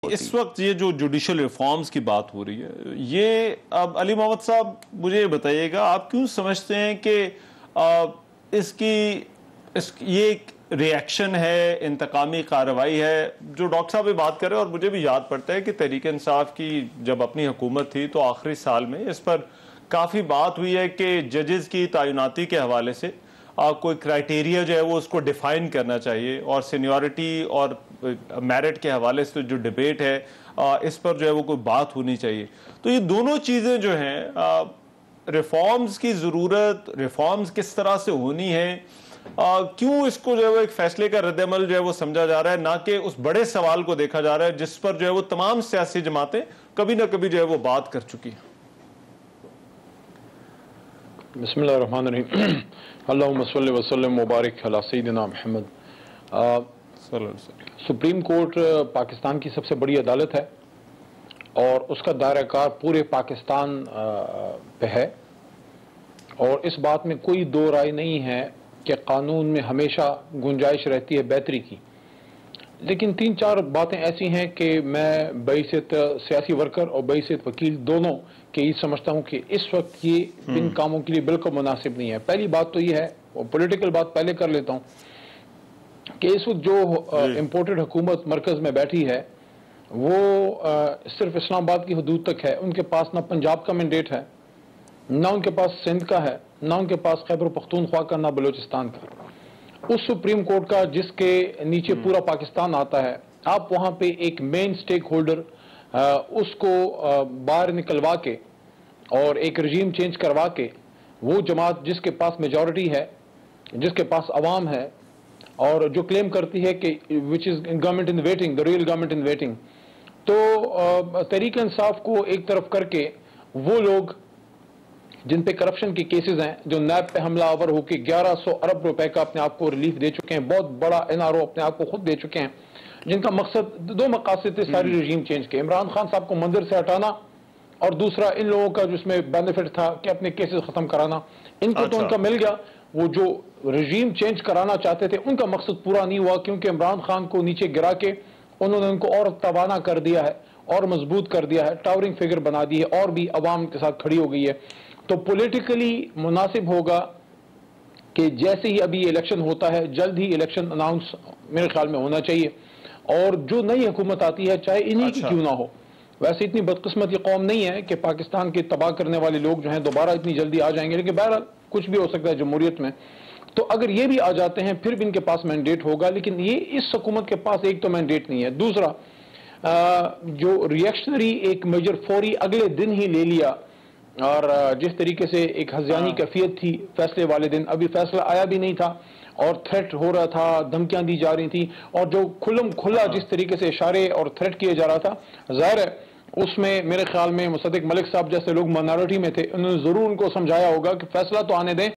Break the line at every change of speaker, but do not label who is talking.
اس وقت یہ جو جوڈیشل ریفارمز کی بات ہو رہی ہے، یہ اب علی محمد صاحب مجھے بتائیے گا، آپ کیوں سمجھتے ہیں کہ یہ ایک ریئیکشن ہے، انتقامی کارروائی ہے؟ جو ڈاکٹر صاحب بھی بات کر رہے ہیں، اور مجھے بھی یاد پڑتا ہے کہ تحریک انصاف کی جب اپنی حکومت تھی تو آخری سال میں اس پر کافی بات ہوئی ہے کہ ججز کی تعیناتی کے حوالے سے کوئی کرائٹیریا جو ہے وہ اس کو ڈیفائن کرنا چاہیے، اور سینیورٹی اور میرٹ کے حوالے سے جو ڈیبیٹ ہے اس پر جو ہے وہ کوئی بات ہونی چاہیے۔ تو یہ دونوں چیزیں جو ہیں، ریفارمز کی ضرورت، ریفارمز کس طرح سے ہونی ہے، کیوں اس کو جو ہے وہ ایک فیصلے کا رد عمل جو ہے وہ سمجھا جا رہا ہے، نہ کہ اس بڑے سوال کو دیکھا جا رہا ہے جس پر جو ہے وہ تمام سیاسی جماعتیں کبھی نہ کبھی جو ہے وہ بات کر چکی ہیں؟
بسم اللہ الرحمن الرحیم۔ اللہم صلی وسلم مبارک علی سیدنا محمد۔ سپریم کورٹ پاکستان کی سب سے بڑی عدالت ہے اور اس کا دائرہ کار پورے پاکستان پہ ہے، اور اس بات میں کوئی دو رائے نہیں ہے کہ قانون میں ہمیشہ گنجائش رہتی ہے بہتری کی، لیکن تین چار باتیں ایسی ہیں کہ میں بحیثیت سیاسی ورکر اور بحیثیت وکیل دونوں کہ یہ سمجھتا ہوں کہ اس وقت یہ ان کاموں کے لیے بالکل مناسب نہیں ہے۔ پہلی بات تو یہ ہے، اور پولیٹیکل بات پہلے کر لیتا ہوں، کہ اس وقت جو امپورٹڈ حکومت مرکز میں بیٹھی ہے وہ صرف اسلام آباد کی حدود تک ہے۔ ان کے پاس نہ پنجاب کا مینڈیٹ ہے، نہ ان کے پاس سندھ کا ہے، نہ ان کے پاس خیبر پختونخوا کا، نہ بلوچستان کا۔ اس سپریم کورٹ کا جس کے نیچے پورا پاکستان آتا ہے، آپ وہاں پہ ایک مین سٹیک ہولڈر اس کو باہر نکلوا کے اور ایک رجیم چینج کروا کے، وہ جماعت جس کے پاس میجورٹی ہے، جس کے پاس عوام ہے، اور جو کلیم کرتی ہے کہ which is government in waiting, the real government in waiting, تو تحریک انصاف کو ایک طرف کر کے وہ لوگ جن پہ کرپشن کے کیسز ہیں، جو نیب پہ حملہ آور ہو کے 1100 ارب روپے کا اپنے آپ کو ریلیف دے چکے ہیں، بہت بڑا NRO اپنے آپ کو خود دے چکے ہیں، جن کا مقصد دو مقاصد تھے ساری رجیم چینج کے: عمران خان صاحب کو منظر سے ہٹانا، اور دوسرا ان لوگوں کا جس میں بینیفٹ تھا کہ اپنے کیسز ختم کرانا۔ ان کو تو ان کا مل گیا، وہ جو رجیم چینج کرانا چاہتے تھے ان کا مقصد پورا نہیں ہوا، کیونکہ عمران خان کو نیچے گرا کے انہوں نے ان کو اور توانا کر دیا ہے، اور مضبوط کر دیا ہے، ٹاورنگ فگر بنا دی ہے، اور بھی عوام کے ساتھ کھڑی ہو گئی ہے۔ تو پولیٹیکلی مناسب ہوگا کہ جیسے ہی ابھی الیکشن ہوتا ہے، جلد ہی الیکشن اناؤنس میرے خیال میں ہونا چاہیے، اور جو نئی حکومت آتی ہے چاہے انہی کی کیوں نہ ہو، ویسے اتنی بدقسمت یہ قوم نہیں ہے کہ پاکستان کے تباہ کرنے والے لوگ جو ہیں دوبارہ اتنی جلدی آ جائیں گے، لیکن بہرحال کچھ بھی ہو سکتا ہے جمہوریت میں۔ تو اگر یہ بھی آ جاتے ہیں پھر بھی ان کے پاس مینڈیٹ ہوگا، لیکن یہ اس حکومت کے پاس ایک تو مینڈیٹ نہیں ہے، دوسرا جو ریئیکشنری ایک میجر فوری اگلے دن ہی لے لیا، اور جس طریقے سے ایک ہذیانی کیفیت تھی فیصلے والے دن، ابھی فیصلہ آیا بھی نہیں تھا اور تھریٹ ہو رہا تھا، دھمکیاں دی جا رہی تھیں، اور جو کھلم کھلا جس طریقے سے اشارے اور تھریٹ کیے جا رہا تھا، ظاہر ہے اس میں میرے خیال میں مصدق ملک صاحب جیسے لوگ مائنارٹی میں تھے، انہوں نے ضرور ان کو سمجھایا ہوگا کہ فیصلہ تو آنے دیں،